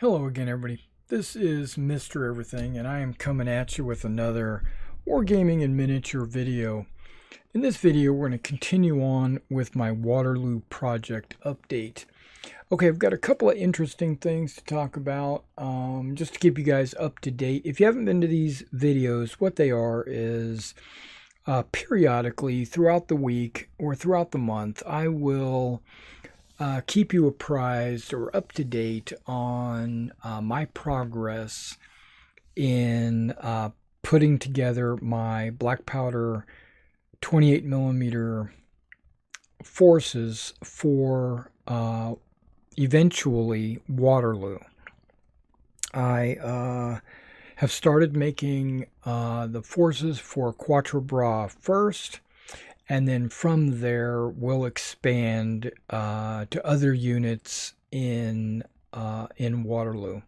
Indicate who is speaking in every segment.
Speaker 1: Hello again, everybody. This is Mr. Everything, and I am coming at you with another Wargaming in Miniature video. In this video, we're going to continue on with my Waterloo project update. Okay, I've got a couple of interesting things to talk about, just to keep you guys up to date. If you haven't been to these videos, what they are is periodically throughout the week or throughout the month, I will keep you apprised or up to date on my progress in putting together my black powder 28 millimeter forces for eventually Waterloo. I have started making the forces for Quatre Bras first, and then from there we'll expand to other units in Waterloo.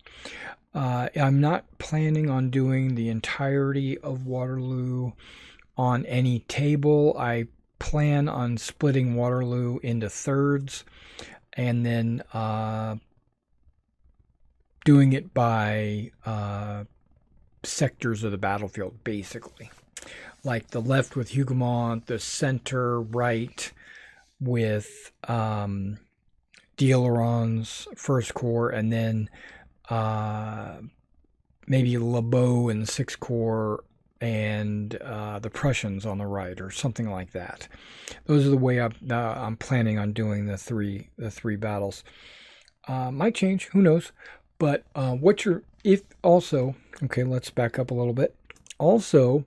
Speaker 1: I'm not planning on doing the entirety of Waterloo on any table. I plan on splitting Waterloo into thirds and then doing it by sectors of the battlefield, basically. Like the left with Hougoumont, the center right with D'Oleron's First Corps, and then maybe Lebeau and Sixth Corps and the Prussians on the right, or something like that. Those are the way I'm planning on doing the three battles. Might change, who knows? But okay, let's back up a little bit. Also,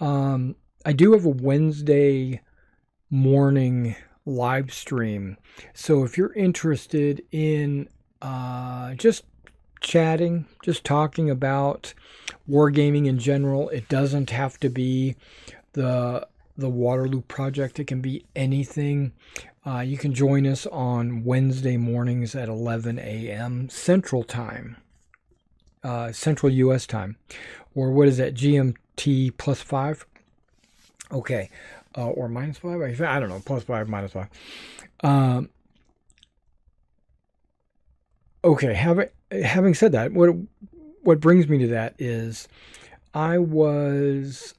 Speaker 1: I do have a Wednesday morning live stream. So if you're interested in just chatting, just talking about wargaming in general, it doesn't have to be the Waterloo project. It can be anything. You can join us on Wednesday mornings at 11 a.m. Central Time, Central U.S. Time, or what is that, GMT +5? Okay, or -5? I don't know, +5, -5. Okay, having said that, what brings me to that is I was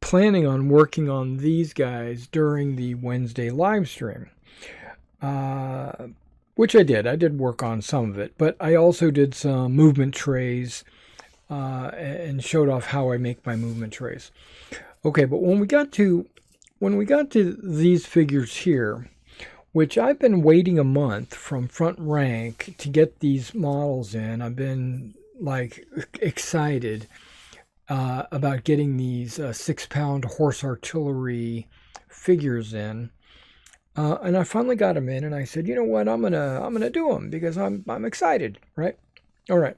Speaker 1: planning on working on these guys during the Wednesday live stream, which I did. I did work on some of it, but I also did some movement trays and showed off how I make my movement trays. Okay, but when we got to these figures here, which I've been waiting a month from Front Rank to get these models in. I've been like excited about getting these 6-pound horse artillery figures in, and I finally got them in. And I said, you know what, I'm gonna do them because I'm excited, right? All right.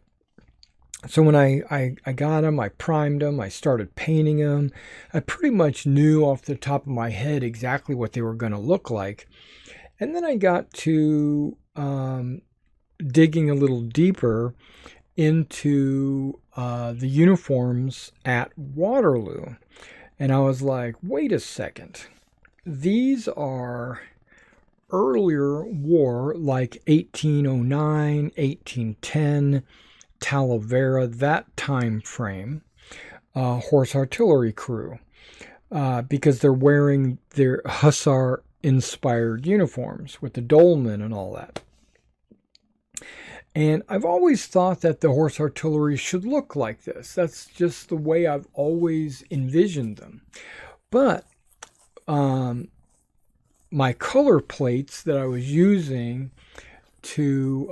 Speaker 1: So when I got them, I primed them, I started painting them. I pretty much knew off the top of my head exactly what they were going to look like. And then I got to digging a little deeper into the uniforms at Waterloo. And I was like, wait a second. These are earlier war, like 1809, 1810, Talavera, that time frame, horse artillery crew, because they're wearing their hussar inspired uniforms with the dolman and all that. And I've always thought that the horse artillery should look like this. That's just the way I've always envisioned them. But my color plates that I was using to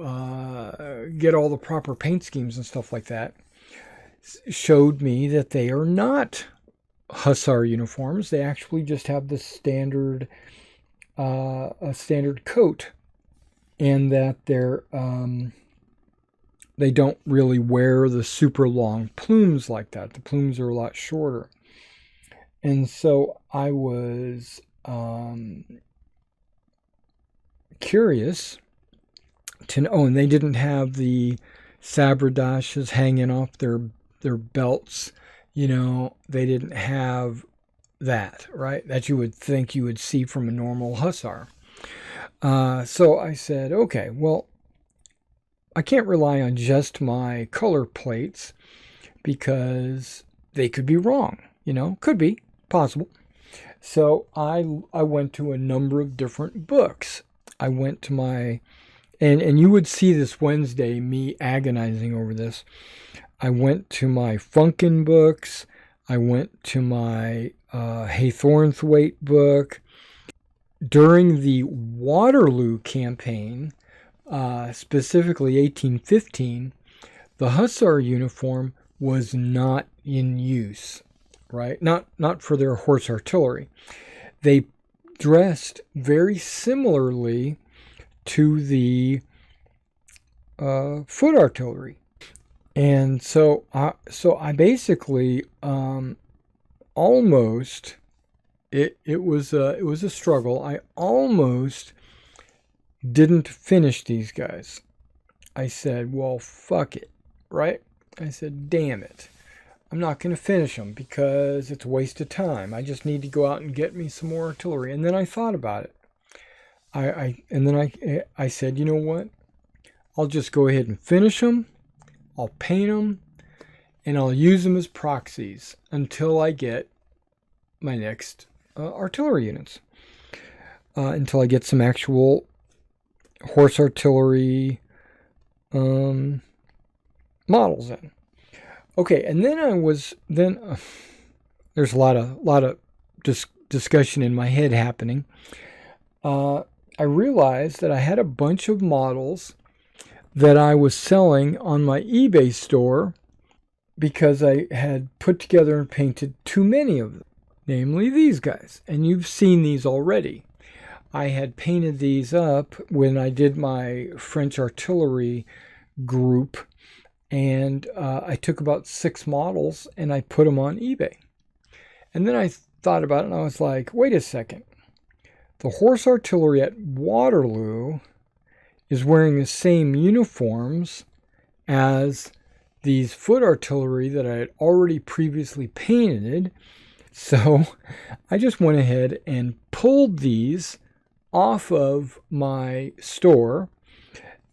Speaker 1: get all the proper paint schemes and stuff like that showed me that they are not hussar uniforms. They actually just have the standard a standard coat, and that they don't really wear the super long plumes like that. The plumes are a lot shorter. And so I was curious to know, and they didn't have the saberdashes hanging off their belts. You know, they didn't have that, right? That you would think you would see from a normal hussar. So I said, okay, well, I can't rely on just my color plates because they could be wrong. Could be possible. So I went to a number of different books. I went to my and you would see this Wednesday me agonizing over this. I went to my Funkin books. I went to my Haythornthwaite book. During the Waterloo campaign, specifically 1815, the hussar uniform was not in use, right? Not for their horse artillery. They dressed very similarly to the foot artillery. And so I basically almost it was a struggle. I almost didn't finish these guys. I said, well, fuck it, right? I said, damn it. I'm not going to finish them because it's a waste of time. I just need to go out and get me some more artillery. And then I thought about it. I said, you know what? I'll just go ahead and finish them. I'll paint them, and I'll use them as proxies until I get my next artillery units. Until I get some actual horse artillery models in. Okay, and then there's a lot of discussion in my head happening. I realized that I had a bunch of models that I was selling on my eBay store because I had put together and painted too many of them, namely these guys. And you've seen these already. I had painted these up when I did my French artillery group, and I took about 6 models and I put them on eBay. And then I thought about it and I was like, wait a second. The horse artillery at Waterloo is wearing the same uniforms as these foot artillery that I had already previously painted. So I just went ahead and pulled these off of my store.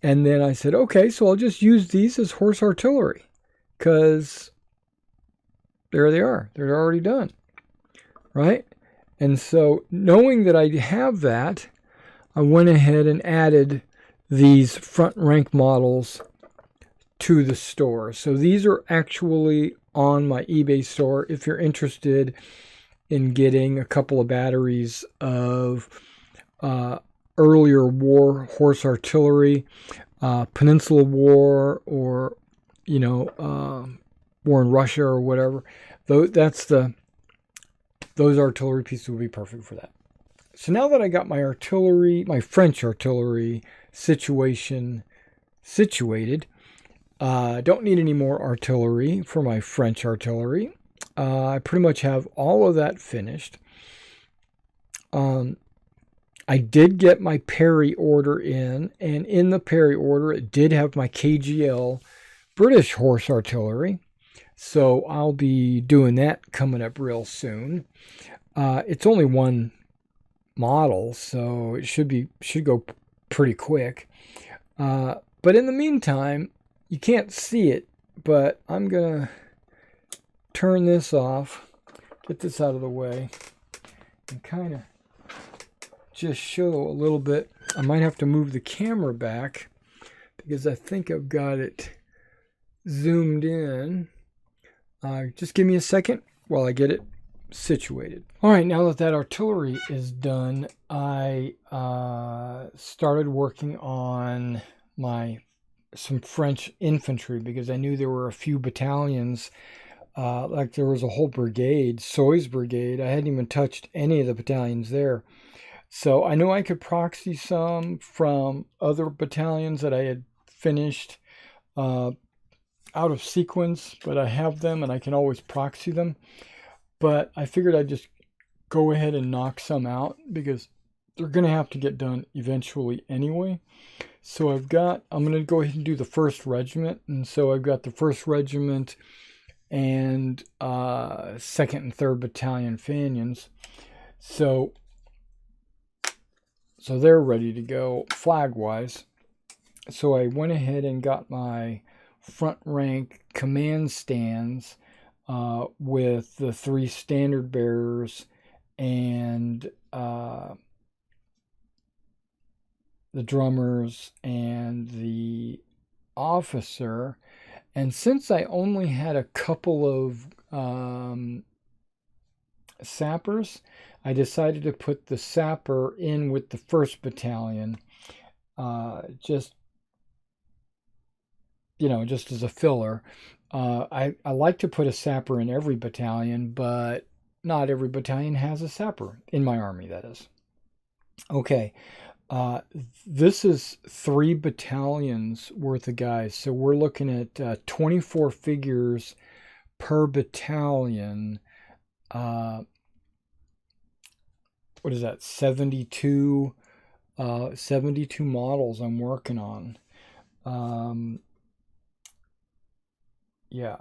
Speaker 1: And then I said, okay, so I'll just use these as horse artillery because there they are. They're already done, right? And so knowing that I have that, I went ahead and added these front rank models to the store. So these are actually on my eBay store if you're interested in getting a couple of batteries of earlier war horse artillery, Peninsula War, or war in Russia or whatever. Those artillery pieces would be perfect for that. So now that I got my artillery, my French artillery situated, don't need any more artillery for my French artillery. I pretty much have all of that finished. I did get my Perry order in, and in the Perry order, it did have my KGL British horse artillery. So I'll be doing that coming up real soon. It's only one model, so it should go pretty quick. But in the meantime, you can't see it, but I'm gonna turn this off, get this out of the way, and kind of just show a little bit. I might have to move the camera back because I think I've got it zoomed in. Just give me a second while I get it situated. All right, now that artillery is done, I started working on some French infantry because I knew there were a few battalions, like there was a whole brigade, Soy's brigade. I hadn't even touched any of the battalions there. So I knew I could proxy some from other battalions that I had finished out of sequence, but I have them and I can always proxy them. But I figured I'd just go ahead and knock some out because they're going to have to get done eventually anyway. So I'm going to go ahead and do the 1st Regiment. And so I've got the 1st Regiment and 2nd and 3rd Battalion Fanions. So they're ready to go flag-wise. so I went ahead and got my front rank command stands with the 3 standard bearers and the drummers and the officer. And since I only had a couple of sappers, I decided to put the sapper in with the 1st Battalion, just as a filler. I like to put a sapper in every battalion, but not every battalion has a sapper, in my army, that is. Okay, this is 3 battalions worth of guys, so we're looking at 24 figures per battalion. What is that? 72 models I'm working on. Yeah,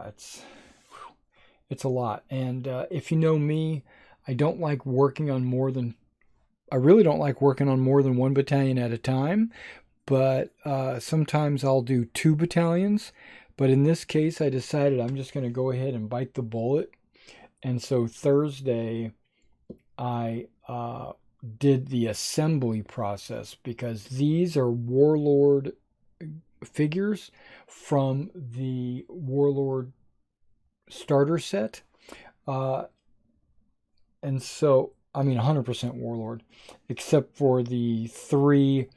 Speaker 1: it's a lot. And if you know me, I really don't like working on more than 1 battalion at a time, but sometimes I'll do 2 battalions. But in this case, I decided I'm just going to go ahead and bite the bullet. And so Thursday, I did the assembly process, because these are Warlord figures from the Warlord starter set. And so, I mean, 100% Warlord, except for the 3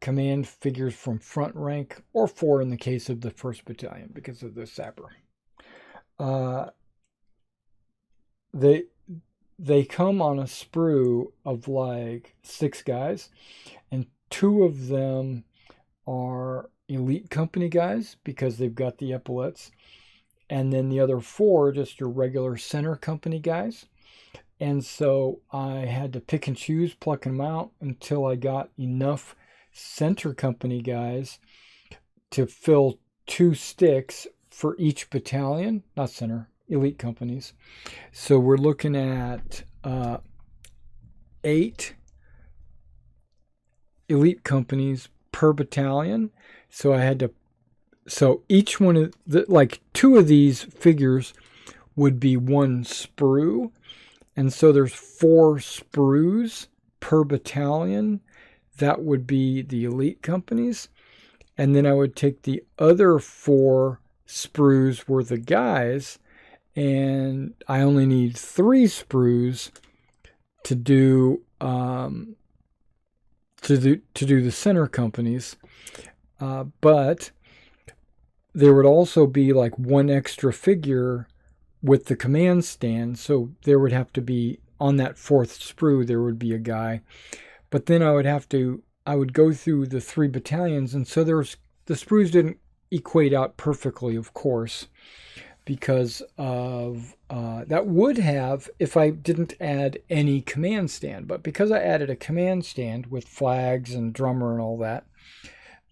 Speaker 1: command figures from front rank, or 4 in the case of the 1st Battalion, because of the sapper. They come on a sprue of like 6 guys, and 2 of them are elite company guys because they've got the epaulets, and then the other 4 are just your regular center company guys. And so I had to pick and choose, pluck them out until I got enough center company guys to fill 2 sticks for each battalion, not center, elite companies. So we're looking at 8 elite companies per battalion. So each one of like 2 of these figures would be 1 sprue. And so there's 4 sprues per battalion. That would be the elite companies. And then I would take the other 4 sprues worth of guys, and I only need 3 sprues to do the center companies. But there would also be like 1 extra figure with the command stand, so there would have to be, on that 4th sprue, there would be a guy. But then I would go through the 3 battalions, and so the sprues didn't equate out perfectly, of course, because of that would have if I didn't add any command stand. But because I added a command stand with flags and drummer and all that,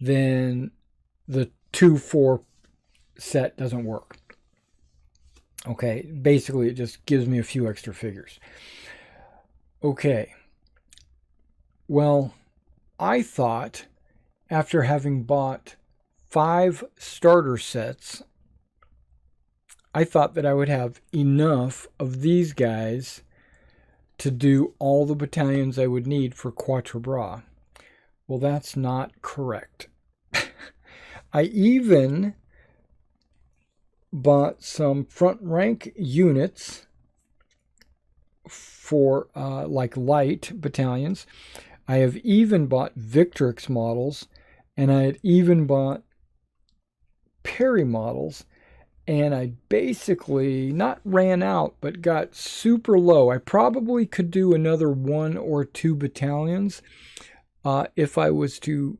Speaker 1: then the 2-4 set doesn't work. Okay, basically it just gives me a few extra figures. Okay, well, I thought after having bought 5 starter sets, I thought that I would have enough of these guys to do all the battalions I would need for Quatre Bras. Well, that's not correct. I even bought some front rank units for like light battalions. I have even bought Victrix models, and I had even bought Perry models, and I basically not ran out, but got super low. I probably could do another 1 or 2 battalions if I was to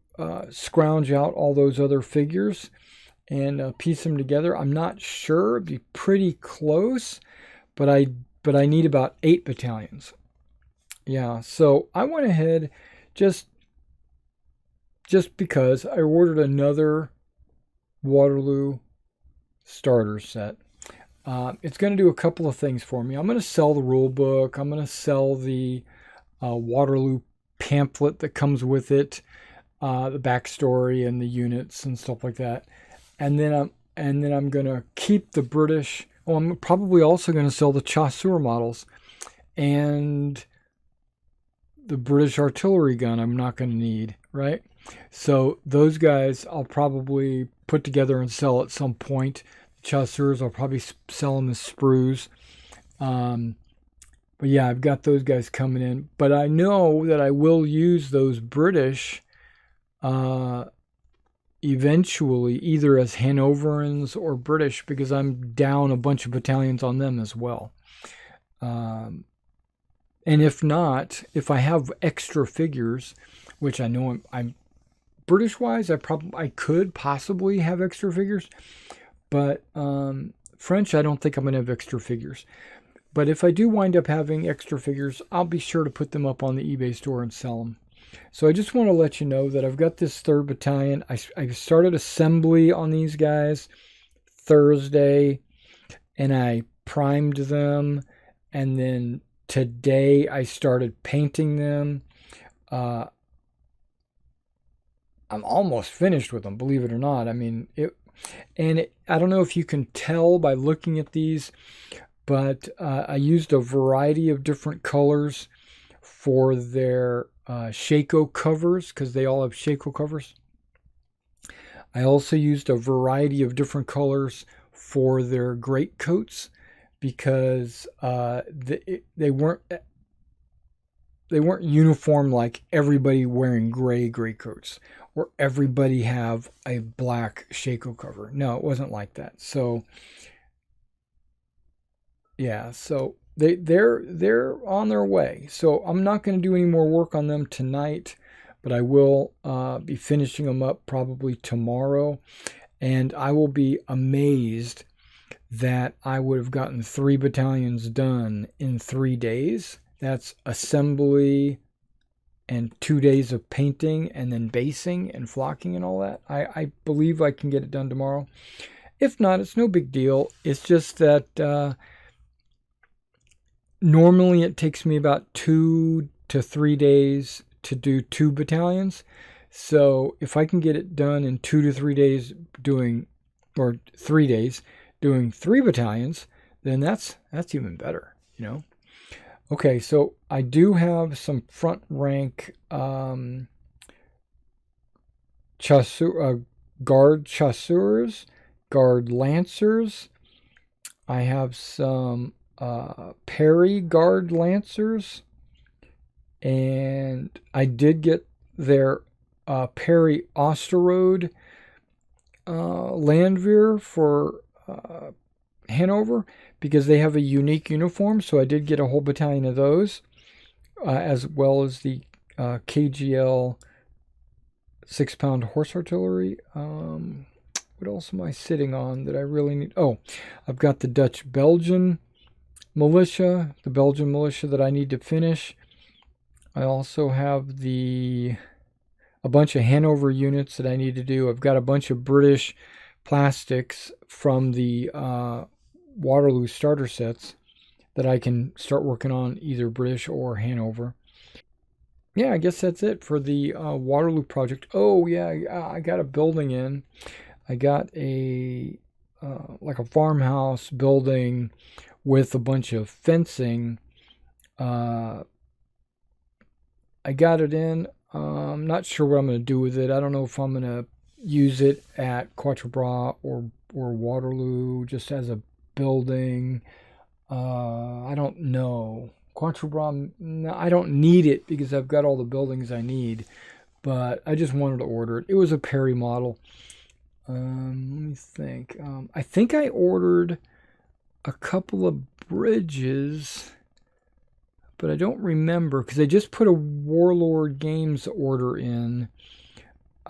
Speaker 1: scrounge out all those other figures and piece them together. I'm not sure. It'd be pretty close, but I need about 8 battalions. Yeah, so I went ahead just because I ordered another Waterloo starter set. It's going to do a couple of things for me. I'm going to sell the rule book. I'm going to sell the Waterloo pamphlet that comes with it. the backstory and the units and stuff like that. And then I'm gonna keep the British. Oh, I'm probably also gonna sell the Chasseur models and the British artillery gun. I'm not gonna need, right? So those guys I'll probably put together and sell at some point. Chasseurs I'll probably sell them as sprues. Um, but yeah, I've got those guys coming in. But I know that I will use those British uh, eventually, either as Hanoverians or British, because I'm down a bunch of battalions on them as well. Um, and if not, if I have extra figures, which I know I'm British wise, I could possibly have extra figures, but French, I don't think I'm gonna have extra figures. But if I do wind up having extra figures, I'll be sure to put them up on the eBay store and sell them. So I just want to let you know that I've got this 3rd Battalion. I started assembly on these guys Thursday, and I primed them, and then today I started painting them. Uh, I'm almost finished with them, believe it or not. I mean, I don't know if you can tell by looking at these, but I used a variety of different colors for their Shako covers, because they all have Shako covers. I also used a variety of different colors for their greatcoats, because they weren't uniform, like everybody wearing gray greatcoats or everybody have a black Shako cover. No, it wasn't like that. So yeah, so they're on their way. So I'm not going to do any more work on them tonight, but I will be finishing them up probably tomorrow, and I will be amazed that I would have gotten 3 battalions done in 3 days. That's assembly and 2 days of painting and then basing and flocking and all that. I believe I can get it done tomorrow. If not, it's no big deal. It's just that normally it takes me about 2 to 3 days to do 2 battalions. So if I can get it done in 2 to 3 days or 3 days doing 3 battalions, then that's even better, you know. Okay, so I do have some front rank guard chasseurs, guard lancers. I have some Perry guard lancers, and I did get their Perry Osterode Landwehr for Hanover, because they have a unique uniform. So I did get a whole battalion of those, as well as the KGL 6-pound horse artillery. What else am I sitting on that I really need? Oh, I've got the Dutch Belgian militia, that I need to finish. I also have a bunch of Hanover units that I need to do. I've got a bunch of British plastics from the Waterloo starter sets that I can start working on, either British or Hanover. Yeah, I guess that's it for the Waterloo project. Oh yeah, I got a building in. I got a like a farmhouse building with a bunch of fencing. I got it in. I'm not sure what I'm going to do with it. I don't know if I'm going to use it at Quatre Bras or Waterloo just as a building. I don't know. Quatre Bras, no, I don't need it because I've got all the buildings I need. But I just wanted to order it. It was a Perry model. Let me think. I think I ordered a couple of bridges, but I don't remember because I just put a Warlord Games order in.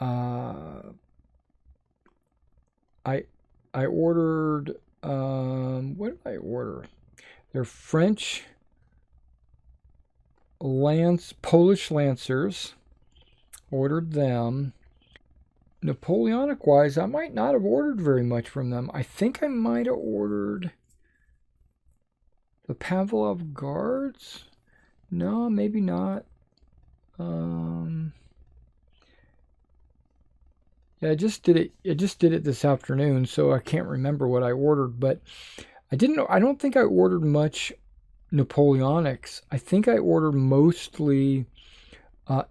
Speaker 1: I ordered what did I order? They're French Polish Lancers. Ordered them. Napoleonic wise, I might not have ordered very much from them. I think I might have ordered the Pavlov Guards. No, maybe not. Yeah, I just did it. I just did it this afternoon, so I can't remember what I ordered. But I didn't know. I don't think I ordered much Napoleonics. I think I ordered mostly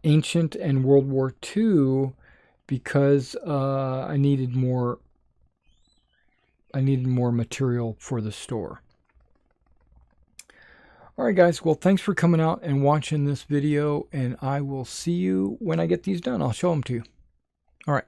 Speaker 1: Ancient and World War II because I needed more. I needed more material for the store. All right, guys. Well, thanks for coming out and watching this video, and I will see you when I get these done. I'll show them to you. All right.